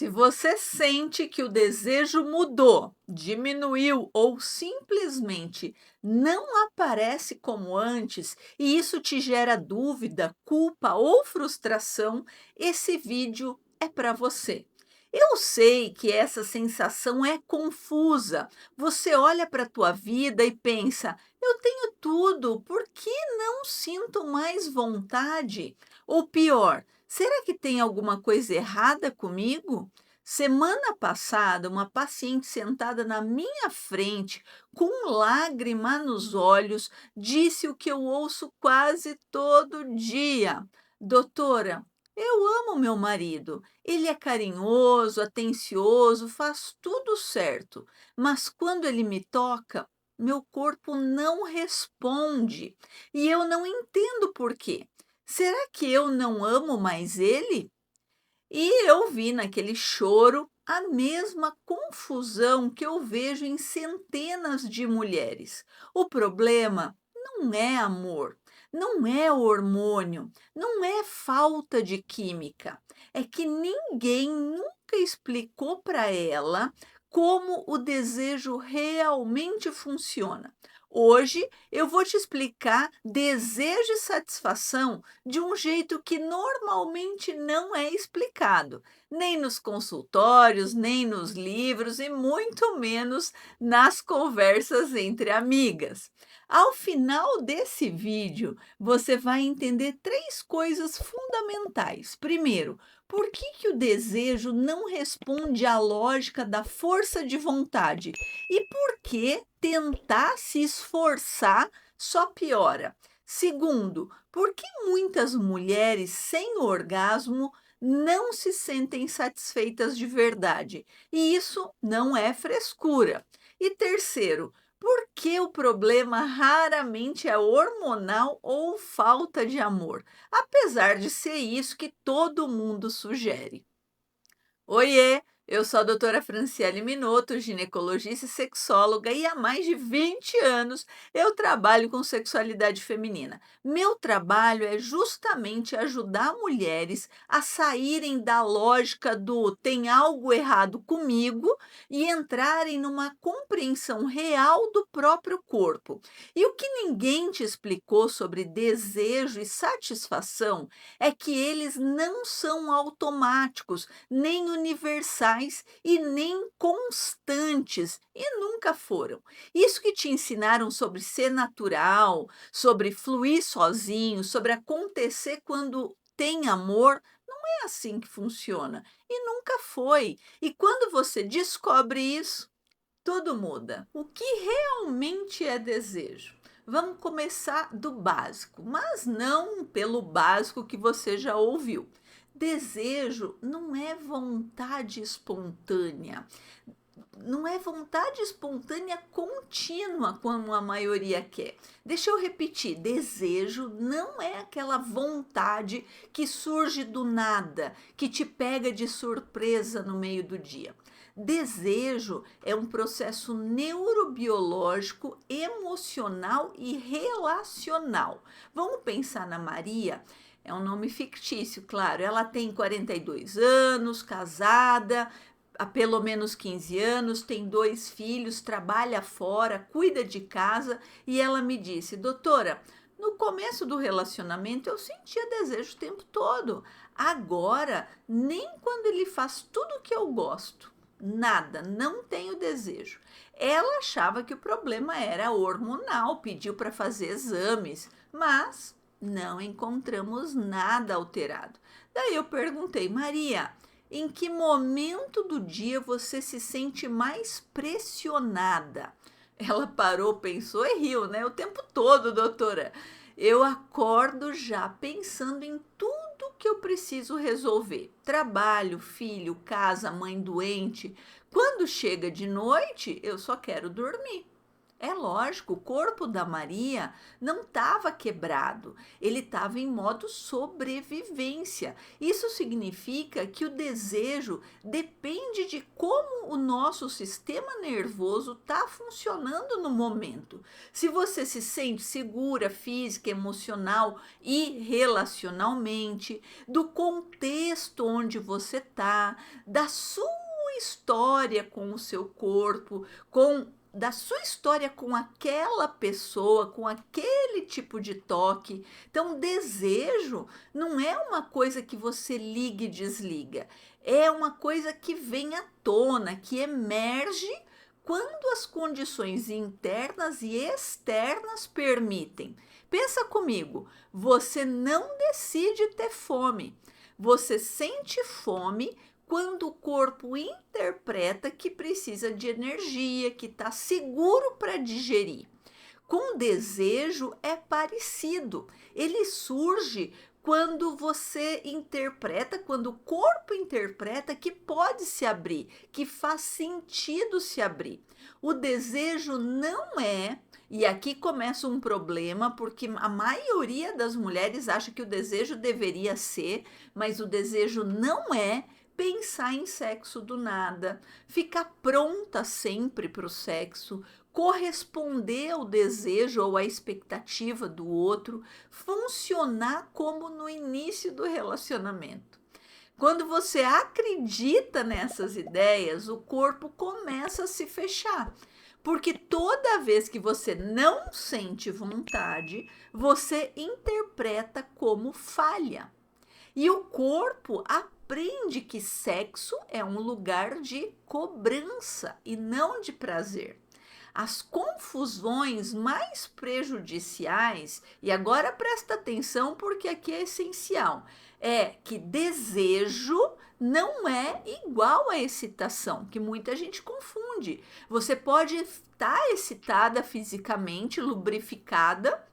Se você sente que o desejo mudou, diminuiu ou simplesmente não aparece como antes e isso te gera dúvida, culpa ou frustração, esse vídeo é para você. Eu sei que essa sensação é confusa. Você olha para a tua vida e pensa: eu tenho tudo, por que não sinto mais vontade? Ou pior, será que tem alguma coisa errada comigo? Semana passada, uma paciente sentada na minha frente, com lágrima nos olhos, disse o que eu ouço quase todo dia: Doutora, eu amo meu marido. Ele é carinhoso, atencioso, faz tudo certo, mas quando ele me toca, meu corpo não responde e eu não entendo por quê. Será que eu não amo mais ele? E eu vi naquele choro a mesma confusão que eu vejo em centenas de mulheres. O problema não é amor, não é hormônio, não é falta de química. É que ninguém nunca explicou para ela como o desejo realmente funciona. Hoje eu vou te explicar desejo e satisfação de um jeito que normalmente não é explicado, nem nos consultórios, nem nos livros e muito menos nas conversas entre amigas. Ao final desse vídeo, você vai entender três coisas fundamentais. Primeiro, por que o desejo não responde à lógica da força de vontade? E por que tentar se esforçar só piora? Segundo, por que muitas mulheres sem orgasmo não se sentem satisfeitas de verdade? E isso não é frescura. E terceiro, por que o problema raramente é hormonal ou falta de amor, apesar de ser isso que todo mundo sugere? Oiê, eu sou a doutora Franciele Minotto, ginecologista e sexóloga, e há mais de 20 anos eu trabalho com sexualidade feminina. Meu trabalho é justamente ajudar mulheres a saírem da lógica do tem algo errado comigo e entrarem numa compreensão real do próprio corpo. E o que ninguém te explicou sobre desejo e satisfação é que eles não são automáticos nem universais e nem constantes, e nunca foram. Isso que te ensinaram sobre ser natural, sobre fluir sozinho, sobre acontecer quando tem amor, não é assim que funciona e nunca foi. E quando você descobre isso, tudo muda. O que realmente é desejo? Vamos começar do básico, mas não pelo básico que você já ouviu. Desejo não é vontade espontânea, não é vontade espontânea contínua como a maioria quer. Deixa eu repetir: desejo não é aquela vontade que surge do nada, que te pega de surpresa no meio do dia. Desejo é um processo neurobiológico, emocional e relacional. Vamos pensar na Maria. É um nome fictício, claro. Ela tem 42 anos, casada, há pelo menos 15 anos, tem dois filhos, trabalha fora, cuida de casa e ela me disse: doutora, no começo do relacionamento eu sentia desejo o tempo todo. Agora, nem quando ele faz tudo o que eu gosto, nada, não tenho desejo. Ela achava que o problema era hormonal, pediu para fazer exames, mas não encontramos nada alterado. Daí eu perguntei: Maria, em que momento do dia você se sente mais pressionada? Ela parou, pensou e riu, né? O tempo todo, doutora. Eu acordo já pensando em tudo que eu preciso resolver: trabalho, filho, casa, mãe doente. Quando chega de noite, eu só quero dormir. É lógico, o corpo da Maria não estava quebrado, ele estava em modo sobrevivência. Isso significa que o desejo depende de como o nosso sistema nervoso está funcionando no momento. Se você se sente segura física, emocional e relacionalmente, do contexto onde você está, da sua história com o seu corpo, com da sua história com aquela pessoa, com aquele tipo de toque. Então, desejo não é uma coisa que você liga e desliga, é uma coisa que vem à tona, que emerge quando as condições internas e externas permitem. Pensa comigo, você não decide ter fome, você sente fome quando o corpo interpreta que precisa de energia, que está seguro para digerir. Com o desejo é parecido. Ele surge quando você interpreta, quando o corpo interpreta que pode se abrir, que faz sentido se abrir. O desejo não é, e aqui começa um problema, porque a maioria das mulheres acha que o desejo deveria ser, mas o desejo não é pensar em sexo do nada, ficar pronta sempre para o sexo, corresponder ao desejo ou à expectativa do outro, funcionar como no início do relacionamento. Quando você acredita nessas ideias, o corpo começa a se fechar. Porque toda vez que você não sente vontade, você interpreta como falha. E o corpo aprende que sexo é um lugar de cobrança e não de prazer. As confusões mais prejudiciais, e agora presta atenção porque aqui é essencial, é que desejo não é igual a excitação, que muita gente confunde. Você pode estar excitada fisicamente, lubrificada,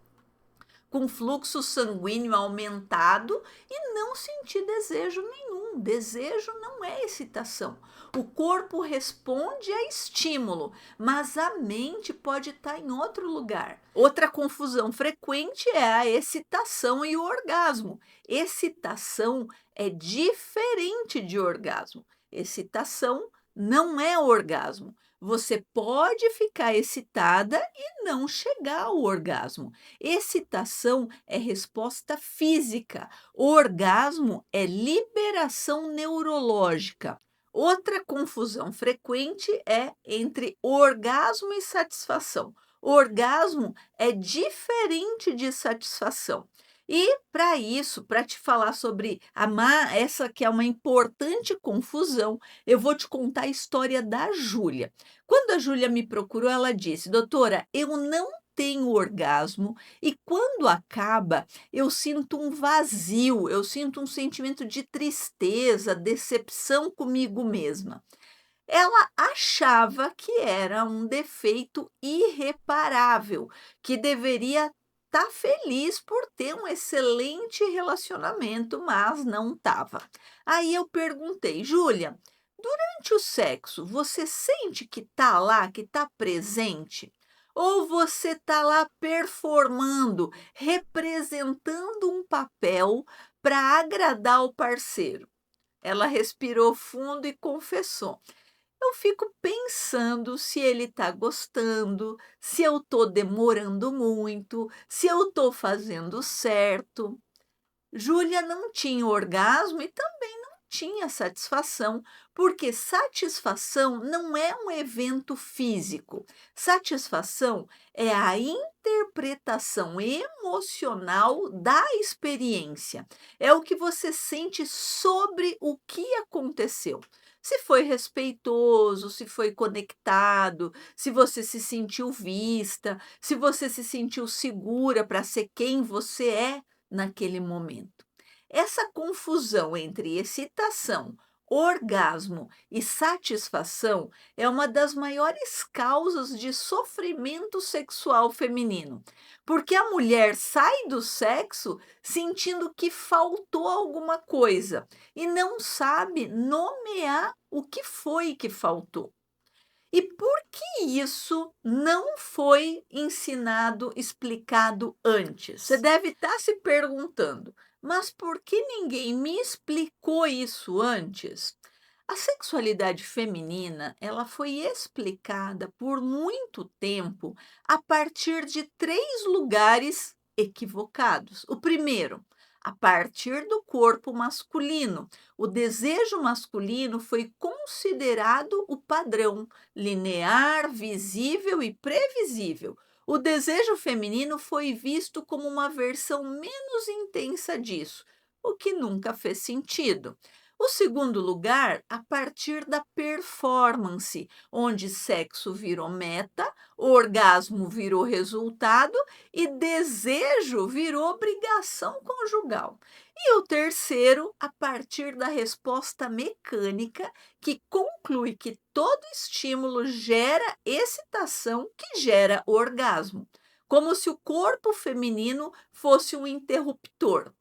com fluxo sanguíneo aumentado e não sentir desejo nenhum. Desejo não é excitação. O corpo responde a estímulo, mas a mente pode estar em outro lugar. Outra confusão frequente é a excitação e o orgasmo. Excitação é diferente de orgasmo. Excitação não é orgasmo. Você pode ficar excitada e não chegar ao orgasmo. Excitação é resposta física, orgasmo é liberação neurológica. Outra confusão frequente é entre orgasmo e satisfação. Orgasmo é diferente de satisfação. E para isso, para te falar sobre essa que é uma importante confusão, eu vou te contar a história da Júlia. Quando a Júlia me procurou, ela disse: doutora, eu não tenho orgasmo e quando acaba, eu sinto um vazio, eu sinto um sentimento de tristeza, decepção comigo mesma. Ela achava que era um defeito irreparável, que deveria estar feliz por ter um excelente relacionamento, mas não estava. Aí eu perguntei: Júlia, durante o sexo, você sente que está lá, que está presente? Ou você está lá performando, representando um papel para agradar o parceiro? Ela respirou fundo e confessou: eu fico pensando se ele está gostando, se eu estou demorando muito, se eu estou fazendo certo. Júlia não tinha orgasmo e também não tinha satisfação, porque satisfação não é um evento físico. Satisfação é a interpretação emocional da experiência. É o que você sente sobre o que aconteceu. Se foi respeitoso, se foi conectado, se você se sentiu vista, se você se sentiu segura para ser quem você é naquele momento. Essa confusão entre excitação, orgasmo e satisfação é uma das maiores causas de sofrimento sexual feminino, porque a mulher sai do sexo sentindo que faltou alguma coisa e não sabe nomear o que foi que faltou. E por que isso não foi ensinado, explicado antes? Você deve estar se perguntando, mas por que ninguém me explicou isso antes? A sexualidade feminina, ela foi explicada por muito tempo a partir de três lugares equivocados. O primeiro, a partir do corpo masculino. O desejo masculino foi considerado o padrão, linear, visível e previsível. O desejo feminino foi visto como uma versão menos intensa disso, o que nunca fez sentido. O segundo lugar, a partir da performance, onde sexo virou meta, orgasmo virou resultado e desejo virou obrigação conjugal. E o terceiro, a partir da resposta mecânica, que conclui que todo estímulo gera excitação, que gera orgasmo, como se o corpo feminino fosse um interruptor.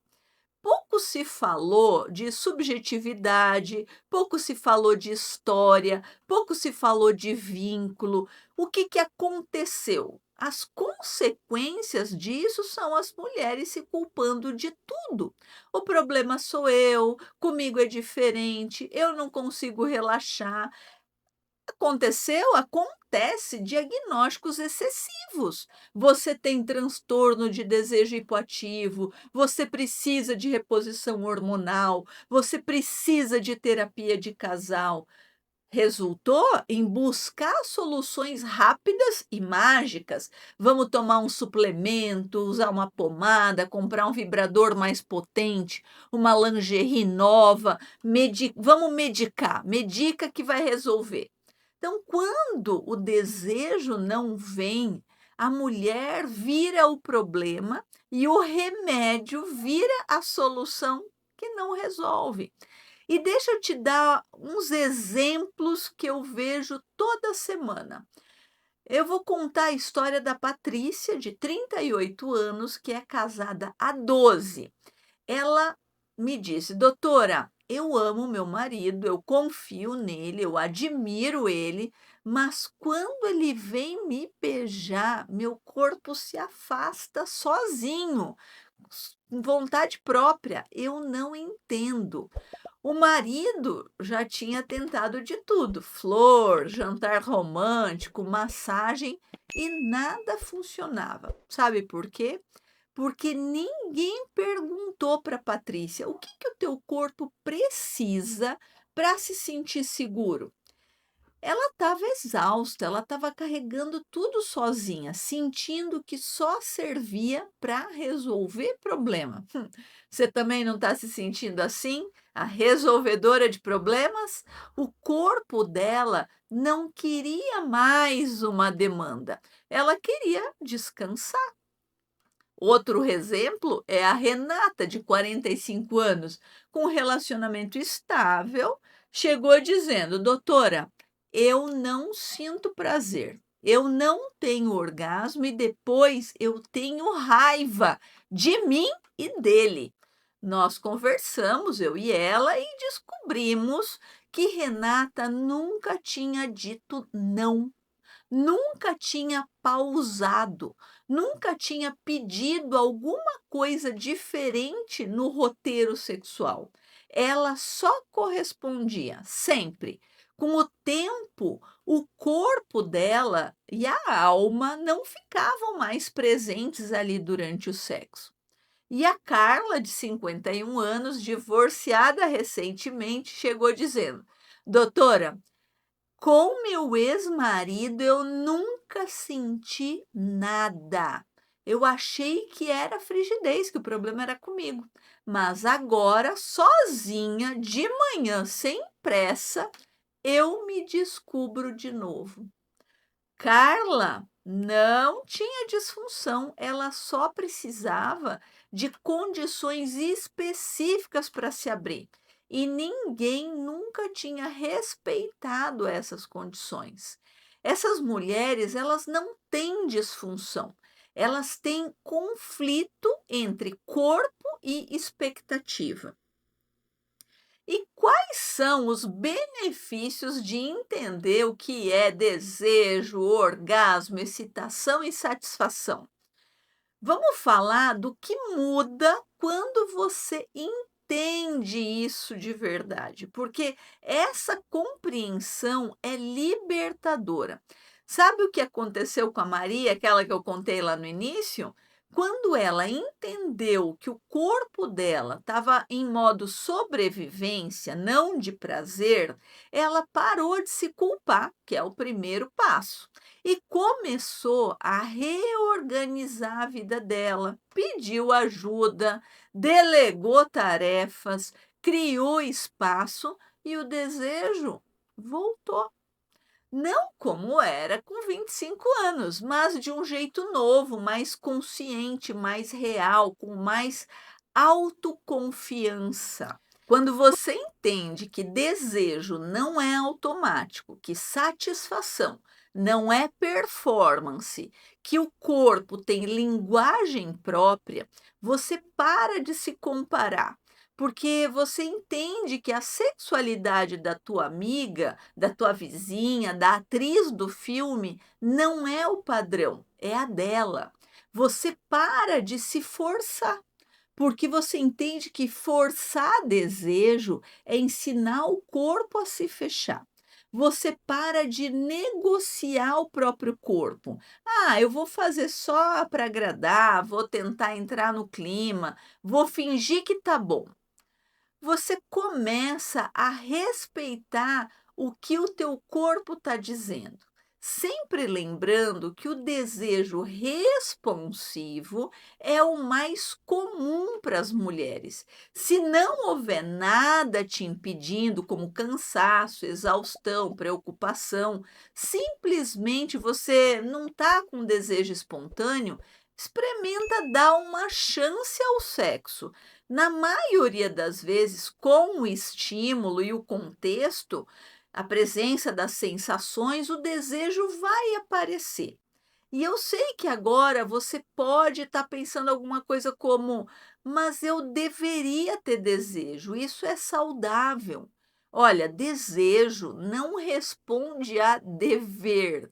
Pouco se falou de subjetividade, pouco se falou de história, pouco se falou de vínculo. O que que aconteceu? As consequências disso são as mulheres se culpando de tudo. O problema sou eu, comigo é diferente, eu não consigo relaxar. Aconteceu? Acontece diagnósticos excessivos. Você tem transtorno de desejo hipoativo, você precisa de reposição hormonal, você precisa de terapia de casal. Resultou em buscar soluções rápidas e mágicas. Vamos tomar um suplemento, usar uma pomada, comprar um vibrador mais potente, uma lingerie nova, vamos medicar, medica que vai resolver. Então, quando o desejo não vem, a mulher vira o problema e o remédio vira a solução que não resolve. E deixa eu te dar uns exemplos que eu vejo toda semana. Eu vou contar a história da Patrícia, de 38 anos, que é casada há 12. Ela me disse: "Doutora, eu amo meu marido, eu confio nele, eu admiro ele, mas quando ele vem me beijar, meu corpo se afasta sozinho, com vontade própria. Eu não entendo". O marido já tinha tentado de tudo: flor, jantar romântico, massagem, e nada funcionava. Sabe por quê? Porque ninguém perguntou para Patrícia: "O que que o teu corpo precisa para se sentir seguro?". Ela estava exausta, ela estava carregando tudo sozinha, sentindo que só servia para resolver problema. Você também não está se sentindo assim? A resolvedora de problemas? O corpo dela não queria mais uma demanda, ela queria descansar. Outro exemplo é a Renata, de 45 anos, com um relacionamento estável, chegou dizendo: "Doutora, eu não sinto prazer, eu não tenho orgasmo e depois eu tenho raiva de mim e dele". Nós conversamos, eu e ela, e descobrimos que Renata nunca tinha dito não. Nunca tinha pausado, nunca tinha pedido alguma coisa diferente no roteiro sexual. Ela só correspondia, sempre. Com o tempo, o corpo dela e a alma não ficavam mais presentes ali durante o sexo. E a Carla, de 51 anos, divorciada recentemente, chegou dizendo: "Doutora, com meu ex-marido, eu nunca senti nada. Eu achei que era frigidez, que o problema era comigo. Mas agora, sozinha, de manhã, sem pressa, eu me descubro de novo". Carla não tinha disfunção, ela só precisava de condições específicas para se abrir. E ninguém nunca tinha respeitado essas condições. Essas mulheres, elas não têm disfunção, elas têm conflito entre corpo e expectativa. E quais são os benefícios de entender o que é desejo, orgasmo, excitação e satisfação? Vamos falar do que muda quando você entende isso de verdade, porque essa compreensão é libertadora. Sabe o que aconteceu com a Maria, aquela que eu contei lá no início? Quando ela entendeu que o corpo dela estava em modo sobrevivência, não de prazer, ela parou de se culpar, que é o primeiro passo, e começou a reorganizar a vida dela. Pediu ajuda, delegou tarefas, criou espaço e o desejo voltou. Não como era com 25 anos, mas de um jeito novo, mais consciente, mais real, com mais autoconfiança. Quando você entende que desejo não é automático, que satisfação não é performance, que o corpo tem linguagem própria, você para de se comparar. Porque você entende que a sexualidade da tua amiga, da tua vizinha, da atriz do filme, não é o padrão, é a dela. Você para de se forçar, porque você entende que forçar desejo é ensinar o corpo a se fechar. Você para de negociar o próprio corpo. Ah, eu vou fazer só para agradar, vou tentar entrar no clima, vou fingir que tá bom. Você começa a respeitar o que o teu corpo está dizendo, sempre lembrando que o desejo responsivo é o mais comum para as mulheres. Se não houver nada te impedindo, como cansaço, exaustão, preocupação, simplesmente você não está com desejo espontâneo, experimenta dar uma chance ao sexo. Na maioria das vezes, com o estímulo e o contexto, a presença das sensações, o desejo vai aparecer. E eu sei que agora você pode estar pensando alguma coisa como: mas eu deveria ter desejo, isso é saudável. Olha, desejo não responde a dever.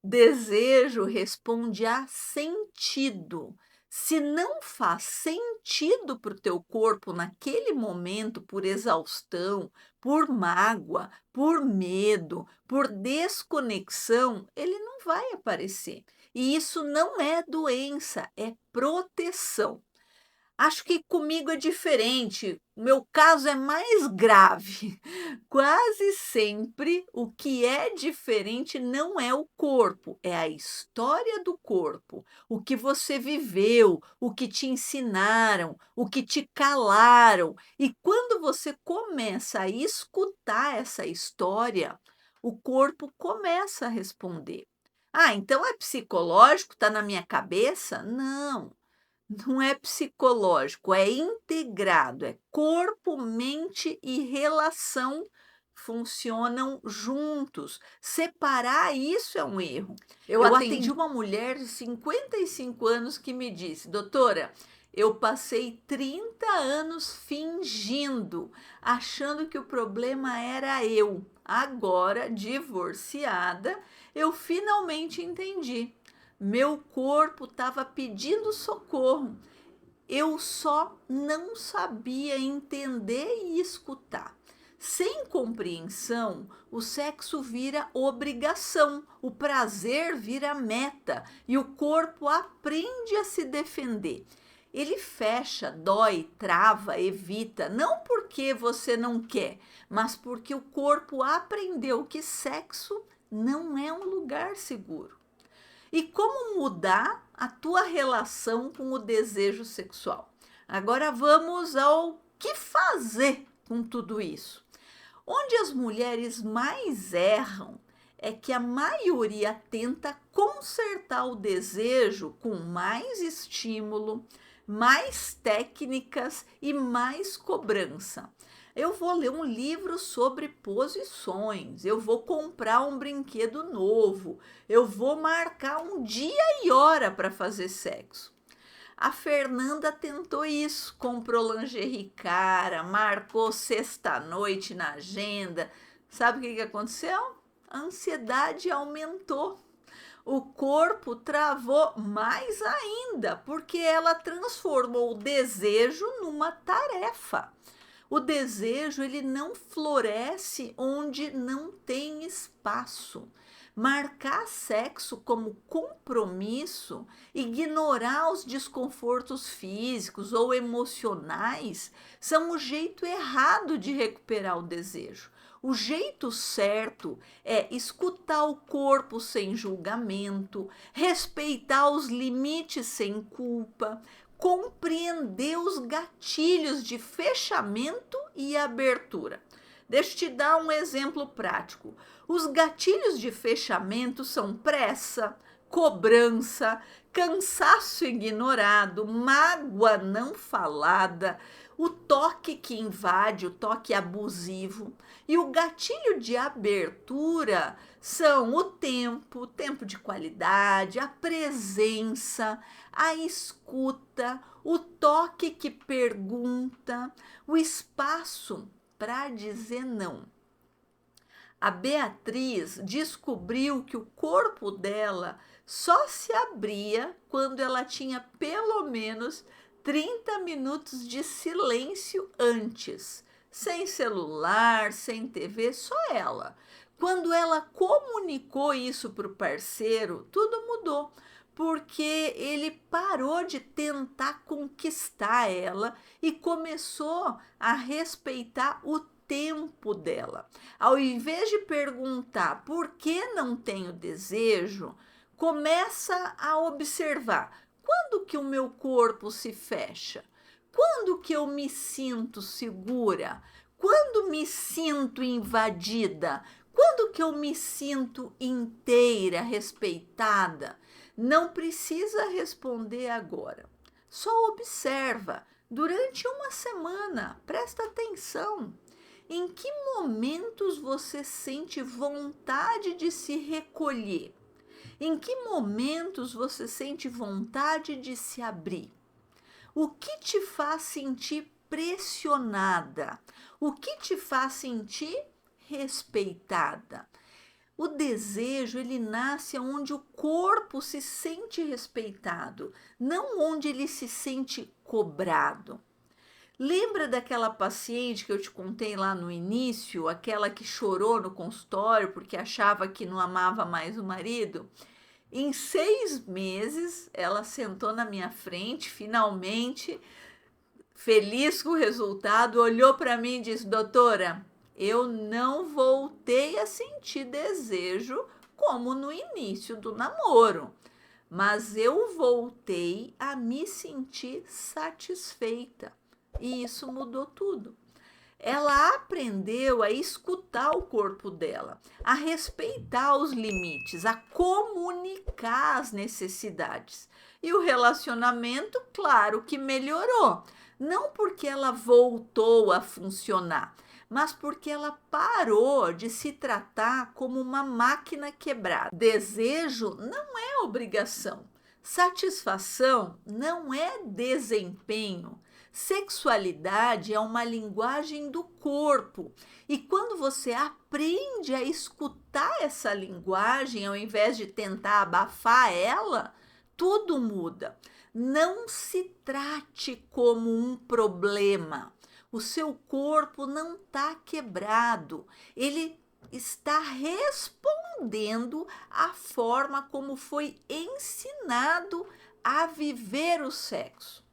Desejo responde a sentido. Se não faz sentido para o teu corpo naquele momento, por exaustão, por mágoa, por medo, por desconexão, ele não vai aparecer. E isso não é doença, é proteção. Acho que comigo é diferente, o meu caso é mais grave. Quase sempre o que é diferente não é o corpo, é a história do corpo, o que você viveu, o que te ensinaram, o que te calaram. E quando você começa a escutar essa história, o corpo começa a responder. Ah, então é psicológico, está na minha cabeça? Não. Não é psicológico, é integrado, é corpo, mente e relação funcionam juntos. Separar isso é um erro. Eu atendi uma mulher de 55 anos que me disse: doutora, eu passei 30 anos fingindo, achando que o problema era eu. Agora, divorciada, eu finalmente entendi. Meu corpo estava pedindo socorro. Eu só não sabia entender e escutar. Sem compreensão, o sexo vira obrigação, o prazer vira meta e o corpo aprende a se defender. Ele fecha, dói, trava, evita, não porque você não quer, mas porque o corpo aprendeu que sexo não é um lugar seguro. E como mudar a tua relação com o desejo sexual? Agora vamos ao que fazer com tudo isso. Onde as mulheres mais erram é que a maioria tenta consertar o desejo com mais estímulo, mais técnicas e mais cobrança. Eu vou ler um livro sobre posições, eu vou comprar um brinquedo novo, eu vou marcar um dia e hora para fazer sexo. A Fernanda tentou isso, comprou lingerie cara, marcou sexta-noite na agenda. Sabe o que aconteceu? A ansiedade aumentou. O corpo travou mais ainda, porque ela transformou o desejo numa tarefa. O desejo, ele não floresce onde não tem espaço. Marcar sexo como compromisso, ignorar os desconfortos físicos ou emocionais, são o jeito errado de recuperar o desejo. O jeito certo é escutar o corpo sem julgamento, respeitar os limites sem culpa, compreender os gatilhos de fechamento e abertura. Deixa eu te dar um exemplo prático. Os gatilhos de fechamento são pressa, cobrança, cansaço ignorado, mágoa não falada, o toque que invade, o toque abusivo. E o gatilho de abertura são o tempo de qualidade, a presença, a escuta, o toque que pergunta, o espaço para dizer não. A Beatriz descobriu que o corpo dela só se abria quando ela tinha pelo menos 30 minutos de silêncio antes, sem celular, sem TV, só ela. Quando ela comunicou isso para o parceiro, tudo mudou, porque ele parou de tentar conquistar ela e começou a respeitar o tempo dela. Ao invés de perguntar por que não tenho desejo, começa a observar quando que o meu corpo se fecha, quando que eu me sinto segura, quando me sinto invadida, quando que eu me sinto inteira, respeitada. Não precisa responder agora. Só observa durante uma semana. Presta atenção. Em que momentos você sente vontade de se recolher? Em que momentos você sente vontade de se abrir? O que te faz sentir pressionada? O que te faz sentir respeitada? O desejo, ele nasce onde o corpo se sente respeitado, não onde ele se sente cobrado. Lembra daquela paciente que eu te contei lá no início, aquela que chorou no consultório porque achava que não amava mais o marido? Em 6 meses, ela sentou na minha frente, finalmente, feliz com o resultado, olhou para mim e disse: doutora, eu não voltei a sentir desejo como no início do namoro, mas eu voltei a me sentir satisfeita. E isso mudou tudo. Ela aprendeu a escutar o corpo dela, a respeitar os limites, a comunicar as necessidades. E o relacionamento, claro que melhorou. Não porque ela voltou a funcionar, mas porque ela parou de se tratar como uma máquina quebrada. Desejo não é obrigação. Satisfação não é desempenho. Sexualidade é uma linguagem do corpo. E quando você aprende a escutar essa linguagem, ao invés de tentar abafar ela, tudo muda. Não se trate como um problema. O seu corpo não está quebrado. Ele está respondendo à forma como foi ensinado a viver o sexo.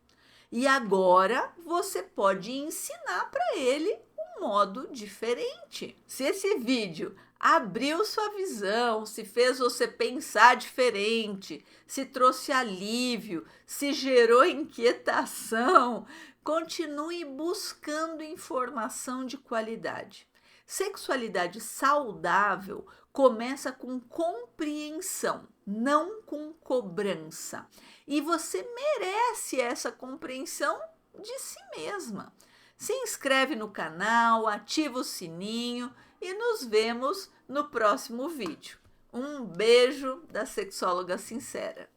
E agora você pode ensinar para ele um modo diferente. Se esse vídeo abriu sua visão, se fez você pensar diferente, se trouxe alívio, se gerou inquietação, continue buscando informação de qualidade. Sexualidade saudável começa com compreensão, não com cobrança. E você merece essa compreensão de si mesma. Se inscreve no canal, ativa o sininho e nos vemos no próximo vídeo. Um beijo da sexóloga sincera.